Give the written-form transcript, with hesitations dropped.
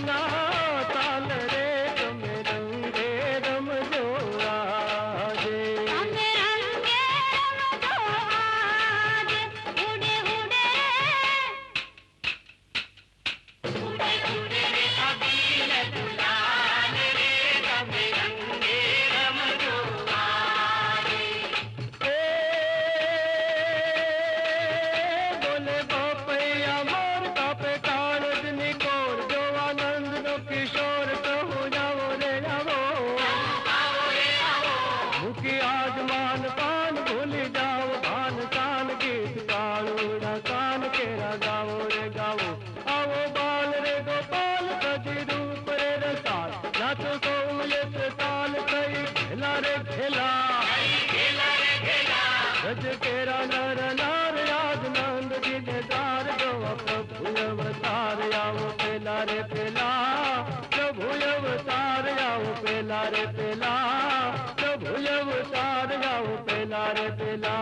ना ताल रे तुम रंगे रम जो आजे तुम रंगे रम जो आजे उड़े उड़े उड़े उड़े रे अबीर गुलाल रे तुम रंगे रम जो आजे बोले बापैया मोर कापे कागज निकोर जो आनंद नो किशोर कहूँ जाओ रे जाओ मुखी आज मान पान भूल जाओ भान कान गीत कालूड़ा कान केरा गाओ रे गाओ आओ बाल रे गोपाल कदी रूप रे रसाल ना तो सोमयत ताल कई खेला रे खेला गज केरा नर नार याद नंद जी ने दार जो प्रभु अवतार आओ पेला रे पेला प्रभु अवतार आओ पेला रे पेला प्रभु अवतार आओ पेला रे पेला